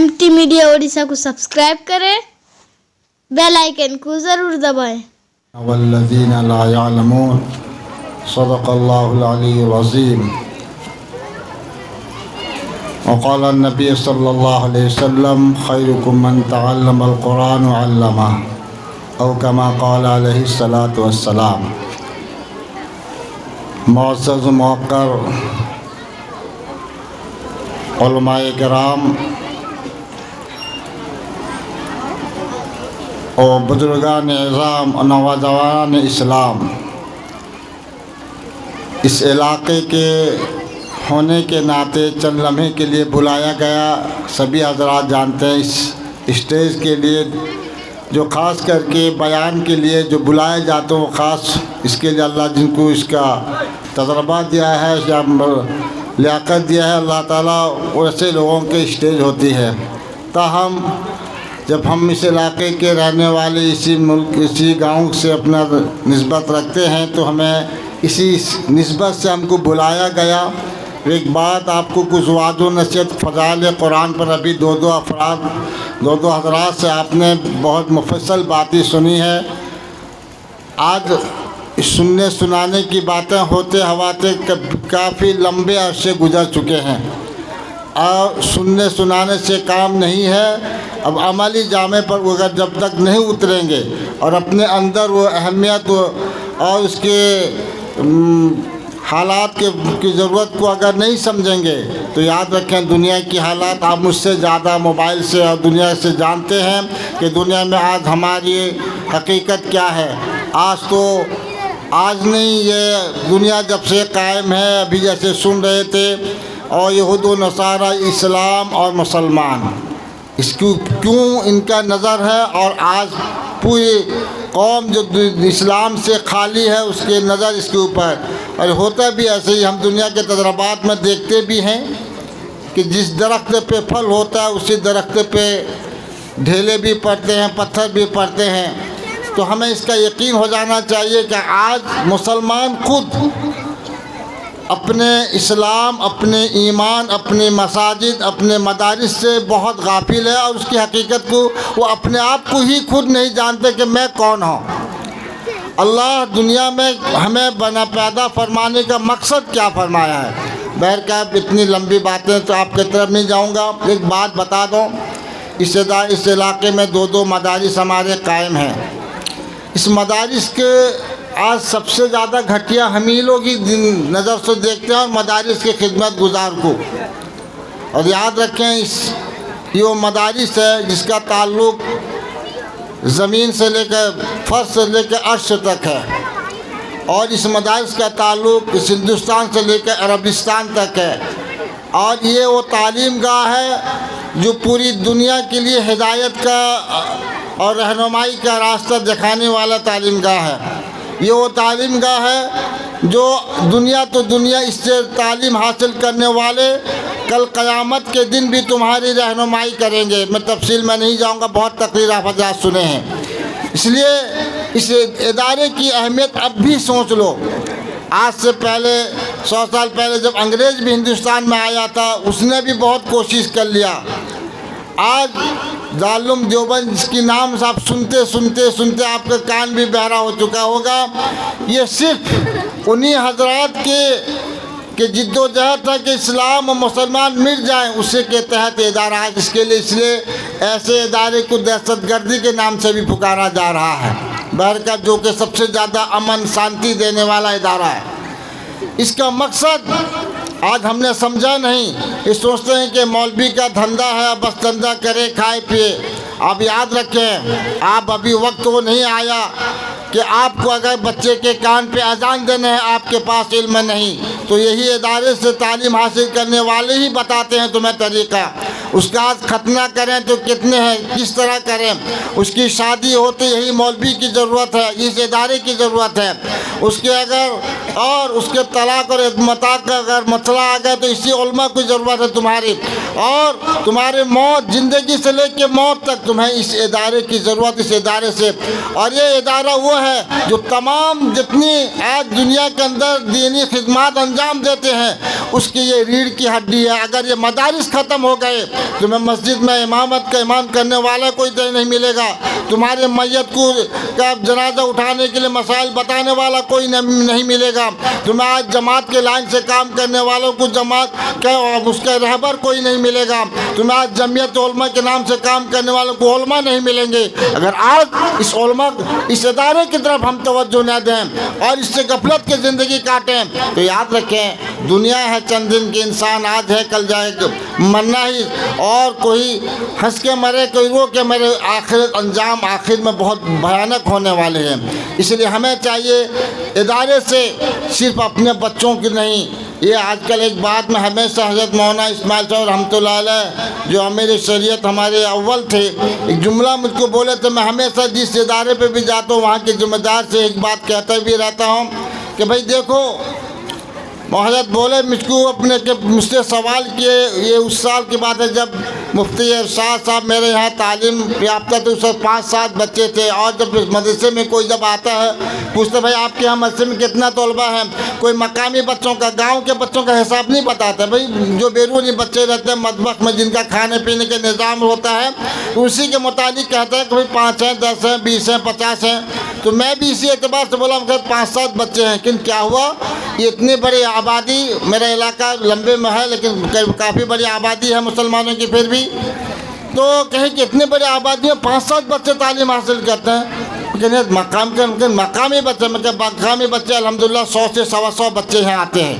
MT media Odisha को subscribe करें, bell icon को ज़रूर दबाएं। वल्लज़ीना ला यअलमून सदक़ल्लाहुल अलीयुल अज़ीम। वक़ाल नबी सल्लल्लाहु अलैहि वसल्लम खैरुकुम मन तअल्लमल कुरान व अल्लमह औ कमा क़ाल अलैहि सलातु वस्सलाम। मुअज़्ज़ज़ मुवक़्क़र उलमाए किराम और बुजुर्गान इज़ाम और नौजवान इस्लाम, इस इलाक़े के होने के नाते चंद लम्हे के लिए बुलाया गया। सभी हज़रात जानते हैं इस स्टेज के लिए जो ख़ास करके बयान के लिए जो बुलाए जाते हैं वो ख़ास इसके लिए अल्लाह जिनको इसका तजर्बा दिया है या लियाकत दिया है अल्लाह ताला, वैसे लोगों के स्टेज होती है। ताहम जब हम इस इलाक़े के रहने वाले इसी मुल्क इसी गांव से अपना निस्बत रखते हैं तो हमें इसी निस्बत से हमको बुलाया गया। एक बात आपको कुछ वाज़ो नसीहत फ़ज़ाइल कुरान पर अभी दो दो हज़रात से आपने बहुत मुफस्सल बातें सुनी है। आज सुनने सुनाने की बातें होते हवाते काफ़ी लंबे अरसे गुजर चुके हैं और सुनने सुनाने से काम नहीं है। अब अमली जामे पर अगर जब तक नहीं उतरेंगे और अपने अंदर वो अहमियत और उसके हालात की ज़रूरत को अगर नहीं समझेंगे तो याद रखें दुनिया की हालात आप मुझसे ज़्यादा मोबाइल से और दुनिया से जानते हैं कि दुनिया में आज हमारी हकीकत क्या है। आज नहीं, ये दुनिया जब से कायम है अभी जैसे सुन रहे थे, और यहूद व नसारा इस्लाम और मुसलमान इसको क्यों इनका नज़र है और आज पूरी कौम जो इस्लाम से खाली है उसके नज़र इसके ऊपर। और होता भी ऐसे ही, हम दुनिया के तजर्बात में देखते भी हैं कि जिस दरख्त पे फल होता है उसी दरख्त पे ढेले भी पड़ते हैं, पत्थर भी पड़ते हैं। तो हमें इसका यकीन हो जाना चाहिए कि आज मुसलमान खुद अपने इस्लाम, अपने ईमान, अपने मसाजिद, अपने मदारिस से बहुत गाफिल है और उसकी हकीकत को वो अपने आप को ही खुद नहीं जानते कि मैं कौन हूँ। अल्लाह दुनिया में हमें पैदा फरमाने का मकसद क्या फरमाया है। बहरकैफ इतनी लंबी बातें तो आपकी तरफ नहीं जाऊँगा। एक बात बता दूँ, इस इलाके में दो मदारिस हमारे कायम हैं। इस मदारिस के आज सबसे ज़्यादा घटिया हम ही लोग ही नज़र से देखते हैं और मदारिस के खिदमत गुजार को। और याद रखें ये वो मदारिस है जिसका ताल्लुक़ ज़मीन से लेकर फर्श से लेकर अर्श तक है, और इस मदारिस का ताल्लुक़ इस हिंदुस्तान से लेकर अरबिस्तान तक है। और ये वो तालीम गाह है जो पूरी दुनिया के लिए हिदायत का और रहनुमाई का रास्ता दिखाने वाला तालीम गाह है। ये वो तालीम गाह है जो दुनिया इससे तालीम हासिल करने वाले कल क़यामत के दिन भी तुम्हारी रहनुमाई करेंगे। मैं तफसील में नहीं जाऊंगा, बहुत तकरीर आप हज़रात सुने हैं। इसलिए इस इदारे की अहमियत अब भी सोच लो। आज से पहले 100 साल पहले जब अंग्रेज़ भी हिंदुस्तान में आया था उसने भी बहुत कोशिश कर लिया। आज दारुल देवबंद जिसकी नाम से आप सुनते आपका कान भी बहरा हो चुका होगा। ये सिर्फ उन्हीं हजरात के जिद्दोजहद था कि इस्लाम और मुसलमान मिट जाएं, उसी के तहत इदारा है। इसके लिए इसलिए ऐसे इदारे को दहशतगर्दी के नाम से भी पुकारा जा रहा है। बहरकत जो कि सबसे ज़्यादा अमन शांति देने वाला इदारा है। इसका मकसद आज हमने समझा नहीं। ये सोचते हैं कि मौलवी का धंधा है, बस धंधा करे खाए पिए। आप याद रखें, आप अभी वक्त वो नहीं आया कि आपको अगर बच्चे के कान पे अजान देने हैं आपके पास इल्म नहीं, तो यही इदारे से तालीम हासिल करने वाले ही बताते हैं तुम्हें तरीक़ा। उसका आज खतना करें तो कितने हैं, किस तरह करें। उसकी शादी हो तो यही मौलवी की ज़रूरत है, इस इदारे की ज़रूरत है। उसके अगर और उसके तलाक और मताक का अगर मसला आ गया तो इसी उलमा की ज़रूरत है तुम्हारी, और तुम्हारे मौत ज़िंदगी से लेकर मौत तक तुम्हें इस इदारे की ज़रूरत, इस इदारे से। और ये इदारा वो है जो तमाम जितनी आज दुनिया के अंदर दीनी खिदमत अंजाम देते हैं उसकी ये रीढ़ की हड्डी है। अगर ये मदारिस ख़त्म हो गए तुम्हें मस्जिद में इमामत का इमाम करने वाला कोई नहीं मिलेगा, तुम्हारे मैयत को का जनाजा उठाने के लिए मसाइल बताने वाला कोई नहीं मिलेगा, तुम्हें आज जमात के लाइन से काम करने वालों को जमात का उसका रहबर कोई नहीं मिलेगा, तुम्हें आज जमीयत उलमा के नाम से काम करने वालों को उलमा नहीं मिलेंगे। अगर आज इस उलमा इस इदारे की तरफ हम तवज्जो न दें और इससे गफलत की ज़िंदगी काटें तो याद रखें दुनिया है चंद दिन की, इंसान आज है कल जाएगा, मरना ही, और कोई हंस के मरे कोई रो के मरे, आखिर अंजाम आखिर में बहुत भयानक होने वाले हैं। इसलिए हमें चाहिए इदारे से सिर्फ अपने बच्चों की नहीं, ये आजकल एक बात में हमेशा हज़रत मौलाना इस्माइल साहब रहमतुल्लाह अलैह जो अमीर शरीयत हमारे अव्वल थे, एक जुमला मुझको बोले थे, मैं हमेशा जिस इदारे पे भी जाता हूँ वहाँ के ज़िम्मेदार से एक बात कहता भी रहता हूँ कि भाई देखो, हज़रत बोले मुझको अपने के मुझसे सवाल किए, ये उस साल की बात है जब मुफ्ती इरशाद साहब मेरे यहाँ तालीम याफ्ता थे, उससे 5-7 बच्चे थे, और जब इस मदरसे में कोई जब आता है पूछते भाई आपके यहाँ मदरसे में कितना तलबा है, कोई मकामी बच्चों का गांव के बच्चों का हिसाब नहीं बताता, भाई जो बेरूनी बच्चे रहते हैं मतबख में जिनका खाने पीने का निज़ाम होता है उसी के मुताबिक कहता है कि भाई 5 हैं, 10 हैं, 20 हैं, 50 हैं। तो मैं भी इसी एतबार से बोला मगर 5-7 बच्चे हैं, लेकिन क्या हुआ ये इतनी बड़ी आबादी, मेरा इलाका लंबे में है लेकिन काफ़ी बड़ी आबादी है मुसलमानों की, फिर भी तो कहें कि इतनी बड़ी आबादी में 5-7 बच्चे तालीम हासिल करते हैं, लेकिन मकामी बच्चे मतलब मकामी बच्चे अल्हम्दुलिल्लाह 100 से 125 बच्चे यहाँ आते हैं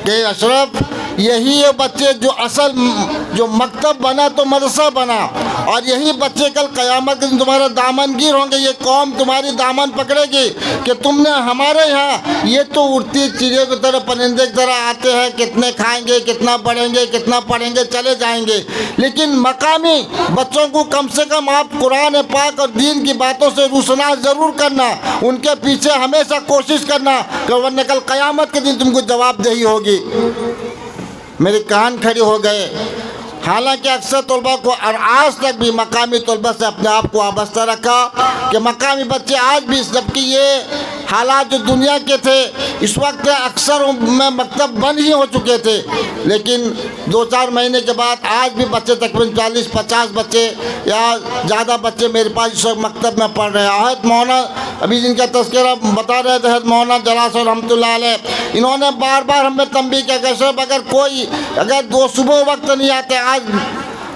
कि अशरफ यही ये बच्चे जो असल जो मकतब बना तो मदरसा बना, और यही बच्चे कल क़यामत के दिन तुम्हारा दामनगीर होंगे, ये कौम तुम्हारी दामन पकड़ेगी कि तुमने हमारे यहाँ ये तो उड़ती चिड़ियों की तरह परिंदे की तरह आते हैं, कितने खाएंगे, कितना बढ़ेंगे, कितना पढ़ेंगे, चले जाएंगे, लेकिन मकामी बच्चों को कम से कम आप कुरान पाक और दीन की बातों से रुसना ज़रूर करना, उनके पीछे हमेशा कोशिश करना, वरना कल क़यामत के दिन तुमको जवाबदेही होगी। मेरे कान खड़े हो गए। हालांकि अक्सर तलबा को और आज तक भी मकामी तलबा से अपने आप को वाबस्ता रखा कि मकामी बच्चे आज भी, जबकि ये हालात जो दुनिया के थे इस वक्त अक्सर में मकतब बंद ही हो चुके थे, लेकिन 2-4 महीने के बाद आज भी बच्चे तकरीबन 40-50 बच्चे या ज़्यादा बच्चे मेरे पास इस वक्त मकतब में पढ़ रहे हैं। हज़रत मौलाना अभी जिनका तज़किरा बता रहे थे हज़रत मौलाना जलाल साहब रहमतुल्लाह अलैह, इन्होंने बार बार हमें तंबीह किया कि साहब अगर 2 सुबह वक्त नहीं आते, आज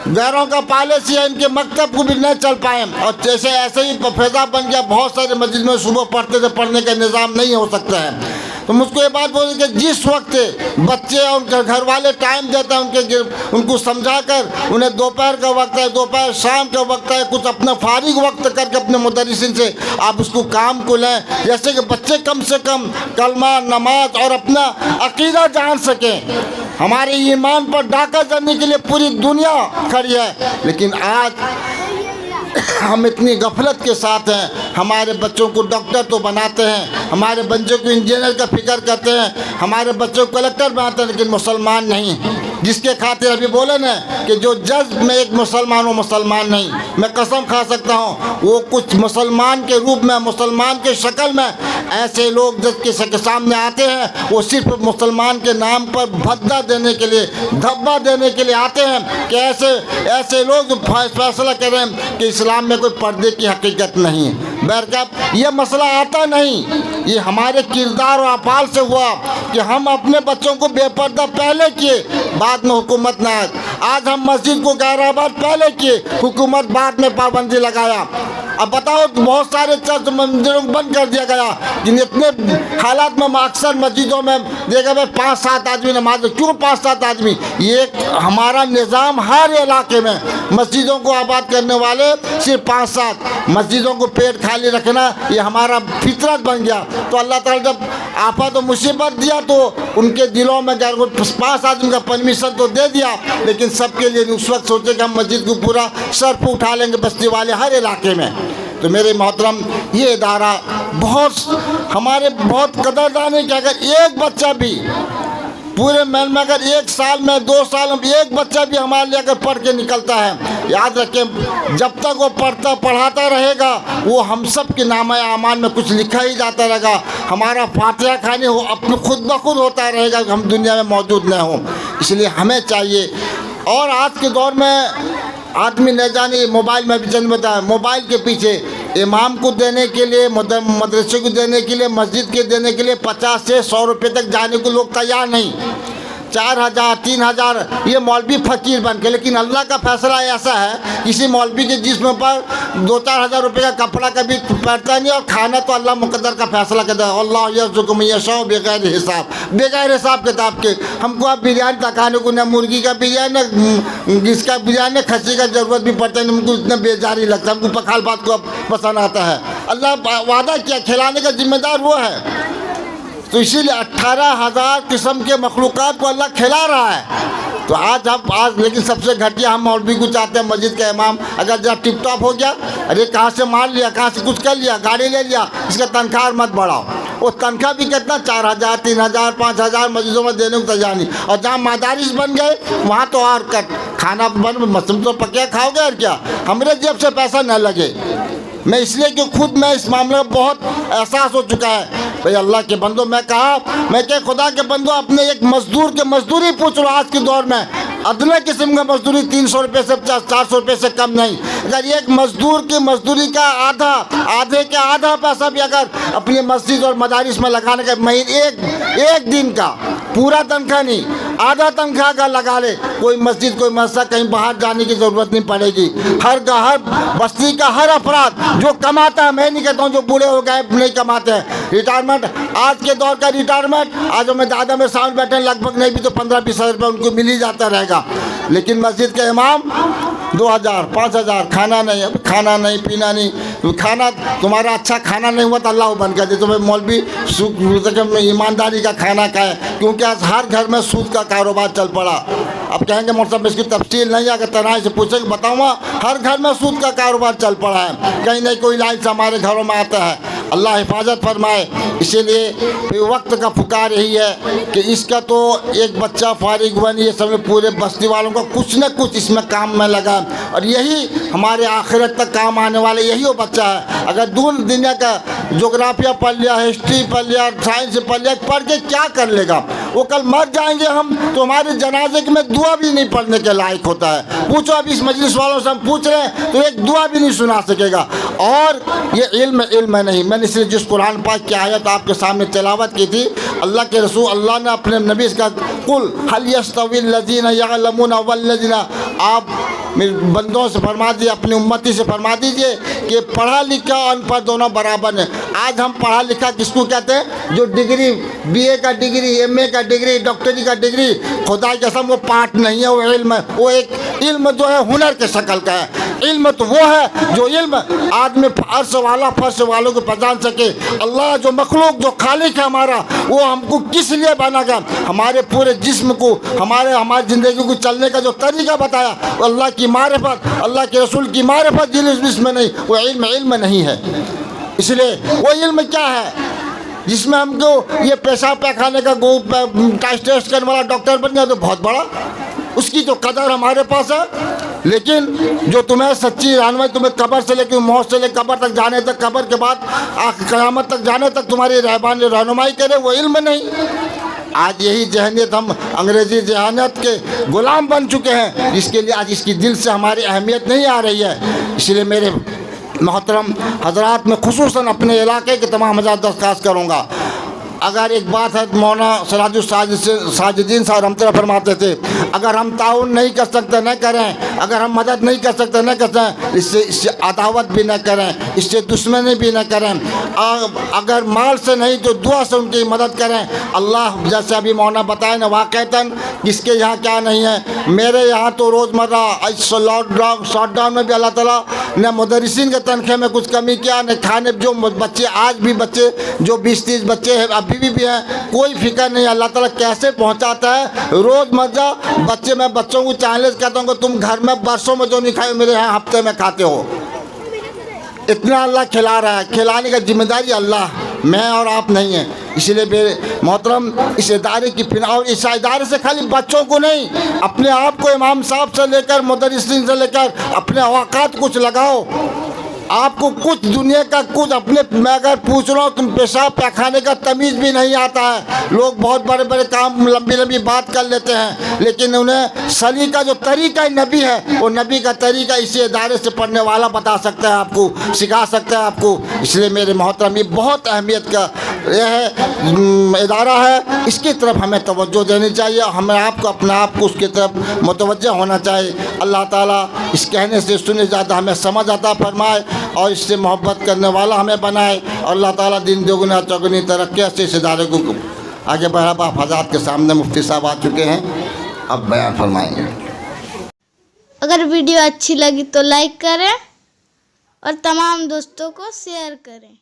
गैरों का पॉलिसी है इनके मकतब को भी नहीं चल पाए, और जैसे ऐसे ही फैज़ा बन गया, बहुत सारे मस्जिद में सुबह पढ़ते थे, पढ़ने का निज़ाम नहीं हो सकता है। तो मुझको ये बात बोली कि जिस वक्त बच्चे और उनके घर वाले टाइम देते हैं उनको समझा कर, उन्हें दोपहर का वक्त है, दोपहर शाम का वक्त है, कुछ अपना फारिग वक्त करके अपने मुदर्रिसिन से आप उसको काम को लें, जैसे कि बच्चे कम से कम कलमा नमाज और अपना अकीदा जान सकें। हमारे ईमान पर डाका जमने के लिए पूरी दुनिया खड़ी है, लेकिन आज हम इतनी गफलत के साथ हैं। हमारे बच्चों को डॉक्टर तो बनाते हैं, हमारे बच्चों को इंजीनियर का फिक्र करते हैं, हमारे बच्चों को कलेक्टर बनाते हैं, लेकिन मुसलमान नहीं। जिसके खातिर अभी बोले ना कि जो जज्ब में एक मुसलमान वो मुसलमान नहीं, मैं कसम खा सकता हूँ वो कुछ मुसलमान के रूप में, मुसलमान के शक्ल में ऐसे लोग जिसके सामने आते हैं वो सिर्फ मुसलमान के नाम पर भद्दा देने के लिए, धब्बा देने के लिए आते हैं कि ऐसे लोग फैसला करें कि इस्लाम में कोई पर्दे की हकीकत नहीं है। बहरकत ये मसला आता नहीं, ये हमारे किरदार और अफ़ाल से हुआ कि हम अपने बच्चों को बेपर्दा पहले किए, बाद में हुकूमत ना। आज हम मस्जिद को गैराबाद पहले किए, हुकूमत बाद में पाबंदी लगाया। अब बताओ तो बहुत सारे चर्च मंदिरों को बंद कर दिया गया, जिन इतने हालात में अक्सर मस्जिदों में देखा भाई 5-7 आदमी नमाज, क्यों 5-7 आदमी? ये हमारा निज़ाम हर इलाके में मस्जिदों को आबाद करने वाले सिर्फ 5-7, मस्जिदों को पेट खाली रखना ये हमारा फितरत बन गया। तो अल्लाह ताला जब आफत और मुसीबत दिया तो उनके दिलों में 5 आदमी का परमिशन तो दे दिया, लेकिन सबके लिए उस वक्त सोचे कि हम मस्जिद को पूरा सर पर उठा लेंगे बस्ती वाले हर इलाके में। तो मेरे मोहतरम ये इदारा हमारे बहुत कदरदान है कि अगर एक बच्चा भी पूरे महल में, अगर 1 साल में 2 साल में एक बच्चा भी हमारे लिए अगर पढ़ के निकलता है, याद रखें जब तक वो पढ़ाता रहेगा वो हम सब के नाम आमान में कुछ लिखा ही जाता रहेगा। हमारा फातिहा खाने हो अपने खुद ब खुद होता रहेगा, हम दुनिया में मौजूद न हों। इसलिए हमें चाहिए, और आज के दौर में आदमी न जाने मोबाइल में भी जन्म होता है, मोबाइल के पीछे इमाम को देने के लिए, मदरसे को देने के लिए, मस्जिद के देने के लिए 50 से 100 रुपये तक जाने को लोग तैयार नहीं। 4000 3000 ये मौलवी फ़कीर बन के, लेकिन अल्लाह का फैसला ऐसा है किसी मौलवी के जिस्म पर 2-4 हज़ार रुपये का कपड़ा कभी पड़ता नहीं, और खाना तो अल्लाह मुक़द्दर का फैसला करता है। अल्लाह यर्ज़ुक़ु यशाअ बगैर हिसाब, बगैर हिसाब किताब के। हमको आप बिरयानी तकाने को, न मुर्गी का बिरयानी, न इसका बिरयानी, न खस्सी का ज़रूरत भी पड़ता है, हमको इतना बेजारी लगता है, हमको पखाल बात को पसंद आता है। अल्लाह वादा किया, खिलाने का जिम्मेदार वो है। तो इसीलिए 18,000 किस्म के मखलूक़ात को अल्लाह खिला रहा है। तो आज लेकिन सबसे घटिया हम मौलवी को चाहते हैं, मस्जिद का इमाम अगर जब टिप टॉप हो गया, अरे कहाँ से मार लिया, कहाँ से कुछ कर लिया, गाड़ी ले लिया, इसका तनख्वाह मत बढ़ाओ। वो तनख्वाह भी कितना 4000 3000 5000 मस्जिदों में देने को तैयार नहीं। और जहाँ मदारिस बन गए वहाँ तो और खाना तुम तो पकिया खाओगे और क्या, हमारे जेब से पैसा न लगे। मैं इसलिए कि खुद मैं इस मामले में बहुत एहसास हो चुका है। भाई अल्लाह के बंदो, मैं क्या खुदा के बंदो, अपने एक मजदूर के मजदूरी पूछ लो। आज के दौर में अदना किस्म का मजदूरी 300 रुपये से 400 रुपये से कम नहीं। अगर एक मजदूर की मजदूरी का आधे के आधा पैसा भी अगर अपनी मस्जिद और मदारिस में लगाने का, महीने एक दिन का पूरा तनख्वाह नहीं, आधा तनख्वाह का लगा ले, कोई मस्जिद कोई मदरसा कहीं बाहर जाने की ज़रूरत नहीं पड़ेगी। हर बस्ती का हर अफराद जो कमाता है, मैं नहीं कहता हूँ जो बूढ़े हो गए नहीं कमाते हैं, रिटायरमेंट, आज के दौर का रिटायरमेंट, आज हमें दादा में सामने बैठे लगभग नहीं भी तो 15-20 हज़ार रुपये उनको मिल ही जाता रहेगा। लेकिन मस्जिद के इमाम 2000 5000, खाना नहीं, अब खाना नहीं पीना नहीं, खाना तुम्हारा अच्छा खाना नहीं हुआ तो अल्लाह बन कर दे। तुम्हें मौलवी ईमानदारी का खाना खाए, क्योंकि आज हर घर में सूद का कारोबार चल पड़ा। अब कहेंगे मौसम इसकी तफसील नहीं, अगर तनाई से पूछेंगे बताऊँगा, हर घर में सूद का कारोबार चल पड़ा है, कहीं नहीं कोई लाइन से हमारे घरों में आता है। अल्लाह हिफाजत फरमाए। इसीलिए वक्त का पुकार यही है कि इसका तो एक बच्चा फारिग हुआ नहीं, ये सब पूरे बस्ती वालों का कुछ न कुछ इसमें काम में लगा, और यही हमारे आखिरत तक काम आने वाले यही वो बच्चा है। अगर दूर दुनिया का जोग्राफिया पढ़ लिया, हिस्ट्री पढ़ लिया, साइंस पढ़ लिया, पढ़ के क्या कर लेगा? वो कल मर जाएंगे हम तो हमारे जनाजे में दुआ भी नहीं पढ़ने के लायक होता है। पूछो अभी इस मजलिस वालों से हम पूछ रहे हैं तो एक दुआ भी नहीं सुना सकेगा। और ये इल्म नहीं, मैंने इसलिए जिस कुरान पाक की आयत आपके सामने तिलावत की थी, अल्लाह के रसूल अल्लाह ने अपने नबी का कुल हल यस्तविल लज़ीना यअलमून वल्लज़ीना, आप मेरे बंदों से फरमा दीजिए, अपनी उम्मती से फरमा दीजिए कि पढ़ा लिखा और अनपढ़ दोनों बराबर हैं। आज हम पढ़ा लिखा किसको कहते हैं? जो डिग्री, BA का डिग्री, MA का डिग्री, डॉक्टरी का डिग्री, खुदा की कसम वो पाठ नहीं है, वो इल्म है। वो एक इल्म जो है हुनर के शक्ल का है। इल्म तो वो है जो इल्म आदमी फर्श वालों को पहचान सके। अल्लाह जो मखलूक जो खालिक है हमारा, वो हमको किस लिए बनागा, हमारे पूरे जिस्म को, हमारी ज़िंदगी को चलने का जो तरीका बताया, वो अल्लाह की मारिफत, अल्लाह के रसूल की मारिफत जिसमें नहीं, वो इल्म नहीं है। इसलिए वो इल्म क्या है जिसमें हमको ये पेशाब पैखाने का टेस्ट करने वाला डॉक्टर बन गया तो बहुत बड़ा, उसकी तो कदर हमारे पास है। लेकिन जो तुम्हें सच्ची रहनुमाई, तुम्हें कब्र से लेकर मौत से लेकर कब्र तक जाने तक, कब्र के बाद क़यामत तक जाने तक तुम्हारी रहनुमाई करे, वो इल्म नहीं। आज यही जहनियत, हम अंग्रेज़ी जहानियत के ग़ुलाम बन चुके हैं, जिसके लिए आज इसकी दिल से हमारी अहमियत नहीं आ रही है। इसलिए मेरे मोहतरम हजरात में खुसूसन अपने इलाके के तमाम हज़ार दरख्वास्त करूँगा। अगर एक बात है, मौलाना साजिदीन साहब रहमतुल्लाह फरमाते थे, अगर हम ताउन नहीं कर सकते न करें, अगर हम मदद नहीं कर सकते न करें, इससे अदावत भी न करें, इससे दुश्मनी भी न करें, अगर माल से नहीं तो दुआ से उनकी मदद करें। अल्लाह जैसे अभी मौलाना बताए ना, वाक़तन किसके यहाँ क्या नहीं है। मेरे यहाँ तो रोज़मर्रा शॉटडाउन में भी अल्लाह ताला ने मुदर्रिसीन के तनख्वाह में कुछ कमी किया, न खाने, जो बच्चे आज भी बच्चे जो 20-30 बच्चे हैं अभी भी हैं, कोई फिक्र नहीं। अल्लाह ताला कैसे पहुंचाता है रोज़मर्रा बच्चे। मैं बच्चों को चैलेंज कहता हूँ कि तुम घर में बरसों में जो नहीं खाए, मेरे यहाँ हफ्ते में खाते हो। इतना अल्लाह खिला रहा है, खिलाने का जिम्मेदारी अल्लाह, मैं और आप नहीं है। इसलिए मेरे मोहतरम, इस इदारे की और इस इदारे से खाली बच्चों को नहीं, अपने आप को इमाम साहब से लेकर मुदर्रिसीन से लेकर अपने औकात कुछ लगाओ। आपको कुछ दुनिया का कुछ अपने, मैं अगर पूछ रहा हूँ, तुम पेशाब पैखाने का तमीज़ भी नहीं आता है। लोग बहुत बड़े बड़े काम, लंबी लंबी बात कर लेते हैं, लेकिन उन्हें सलीका जो तरीका नबी है, वो नबी का तरीका इसी इदारे से पढ़ने वाला बता सकता है, आपको सिखा सकता है आपको। इसलिए मेरे मोहतरम, ये बहुत अहमियत का यह इदारा है, इसकी तरफ हमें तवज्जो देनी चाहिए। हमें आपको अपने आप को उसकी तरफ मुतवज्जह होना चाहिए। अल्लाह ताला इस कहने से सुने ज़्यादा हमें समझ आता फरमाए और इससे मोहब्बत करने वाला हमें बनाए। और अल्लाह ताला दिन दोगुना चौगुनी तरक्की से इस इदारे को आगे बढ़ा। आप हज़रात के सामने मुफ्ती साहब आ चुके हैं, अब बयान फरमाएंगे। अगर वीडियो अच्छी लगी तो लाइक करें और तमाम दोस्तों को शेयर करें।